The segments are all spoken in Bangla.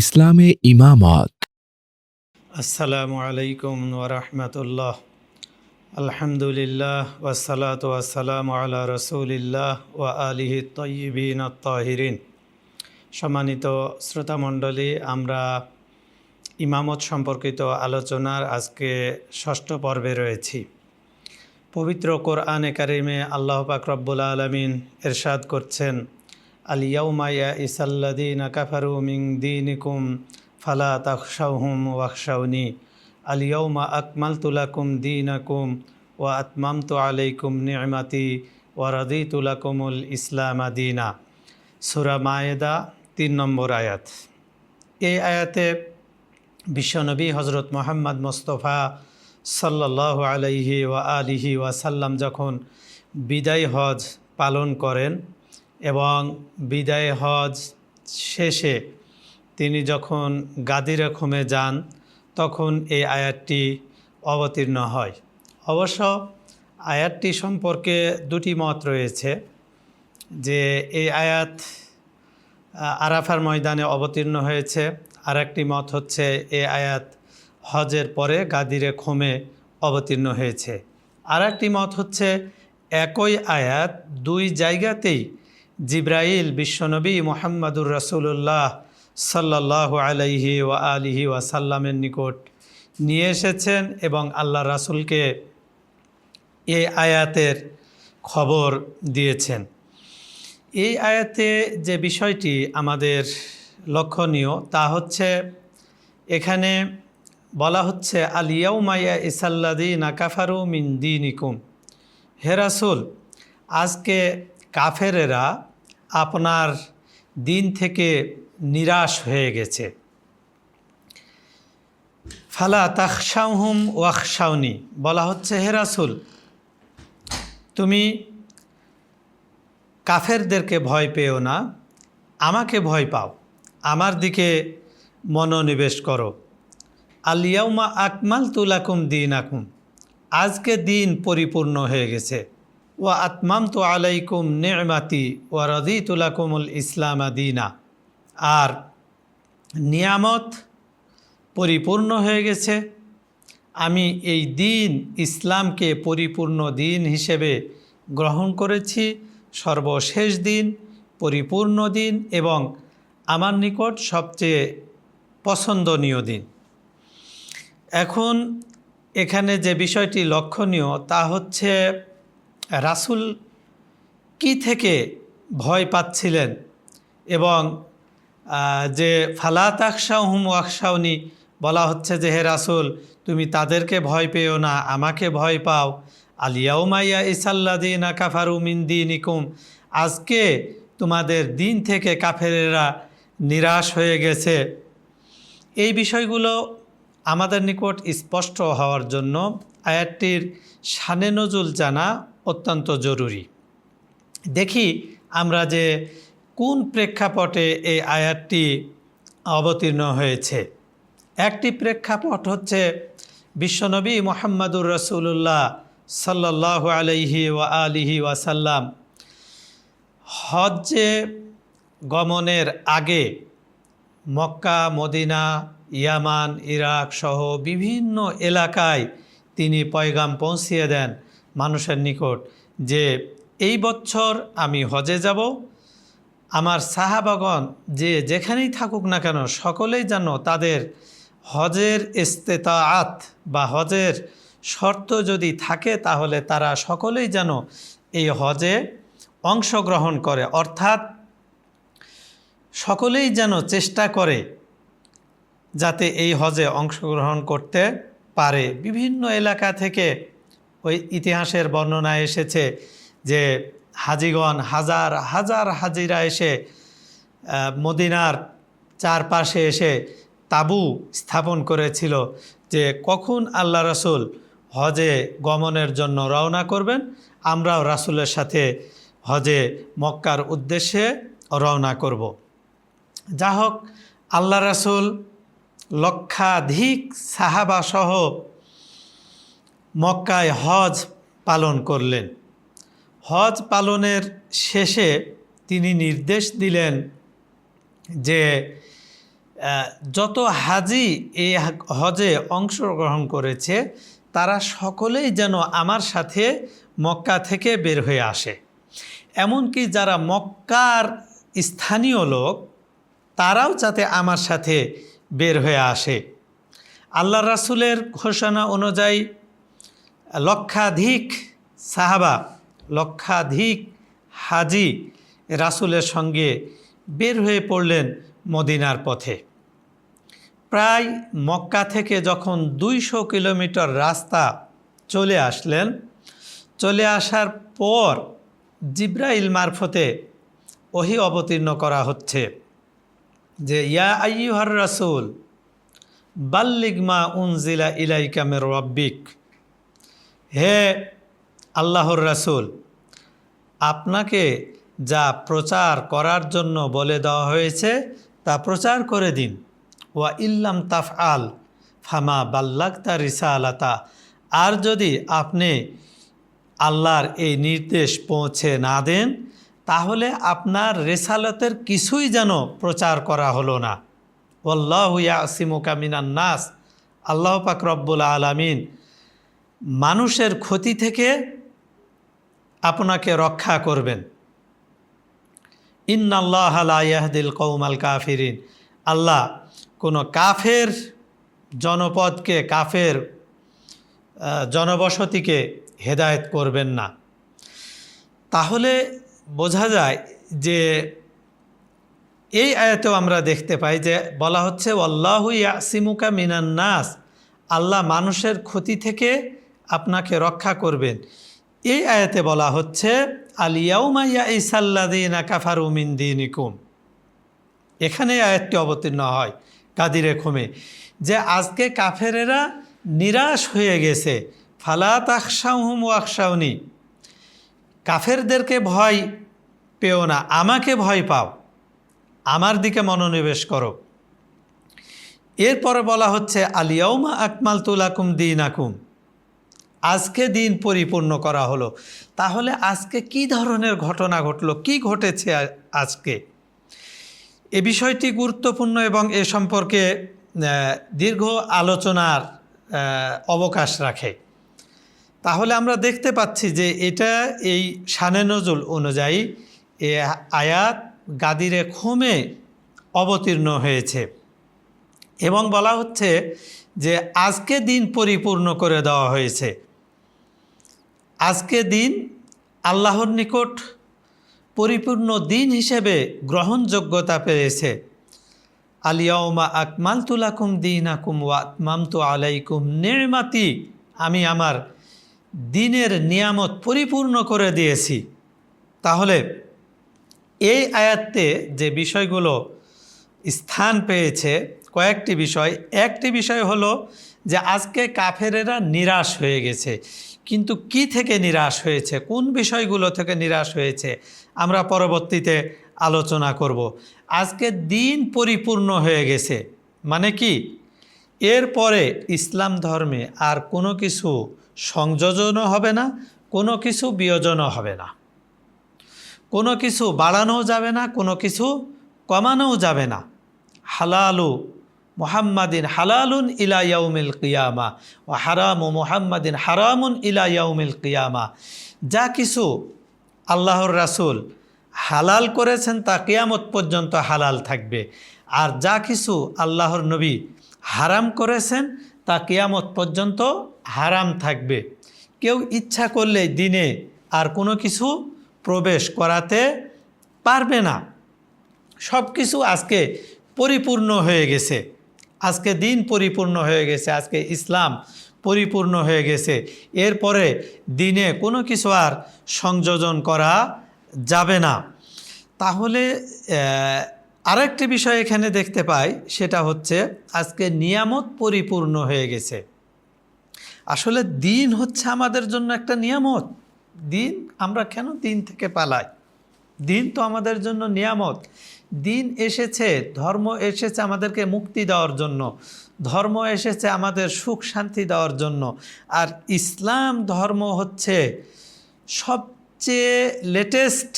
ইসলামে ইমামত। আসসালামু আলাইকুম ওরহমতুল্লাহ। আলহামদুলিল্লাহ ওয়াসসালাতু ওয়াসসালামু আলা রসুলিল্লাহ ওয়া আলিহি তয়্যিবিন আত-তাহিরিন। সম্মানিত শ্রোতামণ্ডলী, আমরা ইমামত সম্পর্কিত আলোচনার আজকে ষষ্ঠ পর্বে রয়েছি। পবিত্র কোরআনে কারিমে আল্লাহ পাক রব্বুল আলামিন ইরশাদ করছেন, আল ইয়াউমা ইয়াইসাল্লাযীনা কাফারু মিন দীনিকুম ফালা তাখশাউহুম ওয়াখশাউনি আল ইয়াউমা আকমালতু লাকুম দীনাকুম ওয়া আতমামতু আলাইকুম নি'মাতি ওয়া রাদিতু লাকুমুল ইসলামা দীনা। সূরা মায়েদা ৩ নম্বর আয়াত। এই আয়াতে বিশ্বনবী হজরত মোহাম্মদ মুস্তাফা সাল্লাল্লাহু আলাইহি ওয়া আলিহি ওয়াসাল্লাম যখন বিদায় হজ পালন করেন এবং বিদায় হজ শেষে তিনি যখন গাদির খুমে যান, তখন এই আয়াতটি অবতীর্ণ হয়। অবশ্য আয়াতটি সম্পর্কে দুটি মত রয়েছে, যে এই আয়াত আরাফার ময়দানে অবতীর্ণ হয়েছে, আর একটি মত হচ্ছে এই আয়াত হজের পরে গাদিরে খুমে অবতীর্ণ হয়েছে। আর একটি মত হচ্ছে একই আয়াত দুই জায়গাতেই জিব্রাইল বিশ্বনবী মুহাম্মাদুর রাসূলুল্লাহ সাল্লাল্লাহু আলাইহি ওয়া আলিহি ওয়াসাল্লামের নিকট নিয়ে এসেছেন এবং আল্লাহ রাসূলকে এই আয়াতের খবর দিয়েছেন। এই আয়াতে যে বিষয়টি আমাদের লক্ষণীয় তা হচ্ছে, এখানে বলা হচ্ছে আল ইয়াউমা ইয়াইসাল্লাযীনা কাফারু মিন দীনিকুম। হে রাসূল, আজকে কাফেরেরা আপনার দিন থেকে নিরাশ হয়ে গেছে। ফালা তাখশাউহুম ওয়াখশাউনি, বলা হচ্ছে হে রাসূল, তুমি কাফেরদেরকে ভয় পেও না, আমাকে ভয় পাও, আমার দিকে মনোনিবেশ করো। আল ইয়াউমা আকমালতু লাকুম দীনাকুম, আজকে দিন পরিপূর্ণ হয়ে গেছে। ওয়া আতমামতু আলাইকুম নি'মাতি ওয়া রাদিতু লাকুমুল ইসলামা দীনা, আর নিয়ামত পরিপূর্ণ হয়ে গেছে, আমি এই দিন ইসলামকে পরিপূর্ণ দিন হিসেবে গ্রহণ করেছি, সর্বশেষ দিন, পরিপূর্ণ দিন এবং আমার নিকট সবচেয়ে পছন্দনীয় দিন। এখন এখানে যে বিষয়টি লক্ষণীয় তা হচ্ছে, রাসূল কি থেকে ভয় পাচ্ছিলেন এবং যে ফালা তাখশাউহুম ওয়াখশাউনি বলা হচ্ছে যে হে রাসূল, তুমি তাদেরকে ভয় পেও না, আমাকে ভয় পাও। আল ইয়াউমা ইয়াইসাল্লাযীনা কাফারু মিন দীনিকুম, আজকে তোমাদের দিন থেকে কাফেরেরা নিরাশ হয়ে গেছে। এই বিষয়গুলো আমাদের নিকট স্পষ্ট হওয়ার জন্য আয়াতটির শানে নজুল জানা অত্যন্ত জরুরি। দেখি আমরা যে কোন প্রেক্ষাপটে এই আয়াতটি অবতীর্ণ হয়েছে। একটি প্রেক্ষাপট হচ্ছে বিশ্বনবী মুহাম্মাদুর রাসূলুল্লাহ সাল্লাল্লাহু আলাইহি ওয়া আলিহি ওয়াসাল্লাম হজ্জে গমনের আগে মক্কা, মদিনা, ইয়ামান, ইরাক সহ বিভিন্ন এলাকায় তিনি পয়গাম পৌঁছিয়ে দেন মানুষের নিকট, যে এই বছর আমি হজে যাব, আমার সাহাবাগণ যে যেখানেই থাকুক না কেন সকলেই যেন তাদের হজের ইস্তেতাআত বা হজের শর্ত যদি থাকে তাহলে তারা সকলেই যেন এই হজে অংশগ্রহণ করে, অর্থাৎ সকলেই যেন চেষ্টা করে যাতে এই হজে অংশগ্রহণ করতে পারে। বিভিন্ন এলাকা থেকে ওই ইতিহাসের বর্ণনা এসেছে যে হাজিগণ হাজার হাজার হাজিরা এসে মদিনার চারপাশে এসে তাঁবু স্থাপন করেছিল, যে কখন আল্লাহ রাসূল হজে গমনের জন্য রওনা করবেন, আমরাও রাসূলের সাথে হজে মক্কার উদ্দেশ্যে রওনা করব। যা হোক, আল্লাহ রাসূল লক্ষাধিক সাহাবাসহ মক্কায় হজ পালন করলেন। হজ পালনের শেষে তিনি নির্দেশ দিলেন যে যত হাজি এই হজে অংশগ্রহণ করেছে তারা সকলেই যেন আমার সাথে মক্কা থেকে বের হয়ে আসে। এমনকি যারা মক্কার স্থানীয় লোক তারাও যাতে আমার সাথে বের হয়ে আসে। আল্লাহ রাসূলের ঘোষণা অনুযায়ী লক্ষাধিক সাহাবা, লক্ষাধিক হাজি রাসূলের সঙ্গে বের হয়ে পড়লেন মদিনার পথে। প্রায় মক্কা থেকে যখন 200 কিলোমিটার রাস্তা চলে আসলেন, চলে আসার পর জিব্রাইল মারফতে ওহী অবতীর্ণ করা হচ্ছে যে ইয়া আইয়ুহার রাসূল বাল্লিগ মা উনজিলা ইলাইকা মির রাব্বিক, হে আল্লাহর রাসূল, আপনাকে যা প্রচার করার জন্য বলে দেওয়া হয়েছে তা প্রচার করে দিন। ওয়া ইল্লাম তাফআল ফামা বাল্লাগতা রিসালাতা, আর যদি আপনি আল্লাহর এই নির্দেশ পৌঁছে না দেন তাহলে আপনার রিসালাতের কিছুই যেন প্রচার করা হলো না। ওয়াল্লাহু ইয়াসিমুকা মিনান নাস, আল্লাহ পাক রব্বুল আলামিন মানুষের ক্ষতি থেকে আপনাকে রক্ষা করবেন। ইন্নাল্লাহা লা ইয়াহদিল কওমাল কাফিরিন, আল্লাহ কোনো কাফের জনপদকে, কাফের জনবসতিকে হেদায়েত করবেন না। তাহলে বোঝা যায় যে এই আয়াতেও আমরা দেখতে পাই যে বলা হচ্ছে আল্লাহু ইয়াসিমুকা মিনান নাস, আল্লাহ মানুষের ক্ষতি থেকে আপনাকে রক্ষা করবেন। এই আয়াতে বলা হচ্ছে আল ইয়াউমা ইয়াইসাল্লাযীনা কাফারু মিন দীনিকুম, এখানে আয়াতটি অবতীর্ণ হয় কাদিরে খুমে, যে আজকে কাফেরেরা নিরাশ হয়ে গেছে। ফালা তাখশাউহুম ওয়াখশাউনি, কাফেরদেরকে ভয় পেও না, আমাকে ভয় পাও, আমার দিকে মনোনিবেশ করো। এরপরে বলা হচ্ছে আল ইয়াউমা আকমালতু লাকুম দীনাকুম, আজকে দিন পরিপূর্ণ করা হলো। তাহলে আজকে কি ধরনের ঘটনা ঘটলো, কি ঘটেছে আজকে? এ বিষয়টি গুরুত্বপূর্ণ এবং এ সম্পর্কে দীর্ঘ আলোচনার অবকাশ রাখে। তাহলে আমরা দেখতে পাচ্ছি যে এটা এই শানে নজুল অনুযায়ী এ আয়াত গাদিরে খুমে অবতীর্ণ হয়েছে এবং বলা হচ্ছে যে আজকে দিন পরিপূর্ণ করে দেওয়া হয়েছে। আজকে দিন আল্লাহর নিকট পরিপূর্ণ দিন হিসেবে গ্রহণযোগ্যতা পেয়েছে। আল ইয়াউমা আকমালতু লাকুম দীনাকুম ওয়া আতমামতু আলাইকুম নি'মাতি, আমি আমার দিনের নিয়ামত পরিপূর্ণ করে দিয়েছি। তাহলে এই আয়াতে যে বিষয়গুলো স্থান পেয়েছে কয়েকটি বিষয়, একটি বিষয় হলো যে আজকে কাফেরেরা নিরাশ হয়ে গেছে। কিন্তু কি থেকে নিরাশ হয়েছে, কোন বিষয়গুলো থেকে নিরাশ হয়েছে আমরা পরবর্তীতে আলোচনা করব। আজকে দিন পরিপূর্ণ হয়ে গেছে মানে কি, এরপরে ইসলাম ধর্মে আর কোনো কিছু সংযোজনও হবে না, কোনো কিছু বিয়োজনও হবে না, কোনো কিছু বাড়ানোও যাবে না, কোনো কিছু কমানোও যাবে না। হালালু মুহাম্মাদিন হালালুন ইলা ইয়াউমিল কিয়ামা ওয়া হারামু মুহাম্মাদিন হারামুন ইলা ইয়াউমিল কিয়ামা, যা কিছু আল্লাহর রাসূল হালাল করেছেন তা কিয়ামত পর্যন্ত হালাল থাকবে, আর যা কিছু আল্লাহর নবী হারাম করেছেন তা কিয়ামত পর্যন্ত হারাম থাকবে। কেউ ইচ্ছা করলে দিনে আর কোনো কিছু প্রবেশ করাতে পারবে না। সব কিছু আজকে পরিপূর্ণ হয়ে গেছে, আজকে দিন পরিপূর্ণ হয়ে গেছে, আজকে ইসলাম পরিপূর্ণ হয়ে গেছে। এরপরে দিনে কোনো কিছু আর সংযোজন করা যাবে না। তাহলে আরেকটি বিষয় এখানে দেখতে পাই, সেটা হচ্ছে আজকে নিয়ামত পরিপূর্ণ হয়ে গেছে। আসলে দিন হচ্ছে আমাদের জন্য একটা নিয়ামত। দিন, আমরা কেন দিন থেকে পালাই? দিন তো আমাদের জন্য নিয়ামত। দিন এসেছে, ধর্ম এসেছে আমাদেরকে মুক্তি দেওয়ার জন্য, ধর্ম এসেছে আমাদের সুখ শান্তি দেওয়ার জন্য। আর ইসলাম ধর্ম হচ্ছে সবচেয়ে লেটেস্ট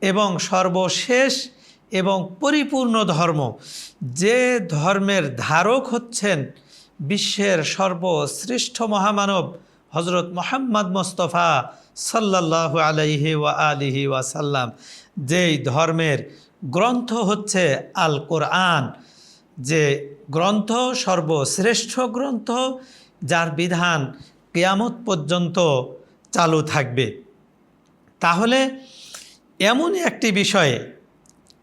এবং সর্বশেষ এবং পরিপূর্ণ ধর্ম, যে ধর্মের ধারক হচ্ছেন বিশ্বের সর্বশ্রেষ্ঠ মহামানব হজরত মোহাম্মদ মুস্তাফা সাল্লাল্লাহু আলাইহি ওয়া আলিহি ওয়াসাল্লাম, যেই ধর্মের গ্রন্থ হচ্ছে আল কোরআন, যে গ্রন্থ সর্বশ্রেষ্ঠ গ্রন্থ, যার বিধান কিয়ামত পর্যন্ত চালু থাকবে। তাহলে এমনই একটি বিষয়ে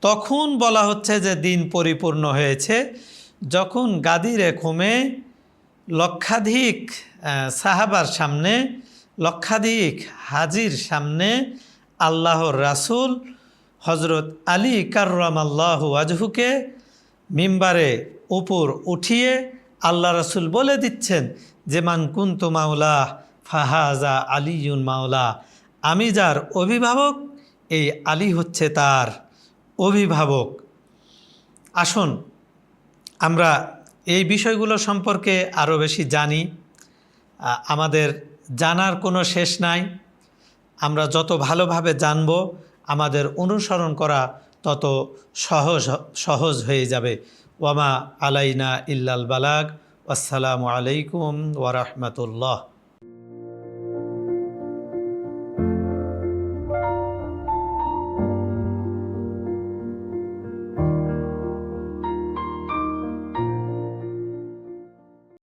তখন বলা হচ্ছে যে দিন পরিপূর্ণ হয়েছে, যখন গাদিরে কমে লক্ষাধিক সাহাবার সামনে, লক্ষাধিক হাজির সামনে আল্লাহর রাসূল হজরত আলী কাররামাল্লাহু ওয়াজহুকে মিম্বারে উপর উঠিয়ে আল্লাহ রাসূল বলে দিচ্ছেন যে মান কুনতু মাওলা ফাহাজা আলিয়ুন মাওলা, আমি যার অভিভাবক এই আলী হচ্ছে তার অভিভাবক। আসুন আমরা এই বিষয়গুলো সম্পর্কে আরও বেশি জানি। আমাদের জানার কোনো শেষ নাই। আমরা যত ভালোভাবে জানব, আমাদের অনুসরণ করা তত সহজ হয়ে যাবে। ওয়ামা আলাইনা ইল্লাল বালাগ। আসসালামু আলাইকুম ওয়া রাহমাতুল্লাহ।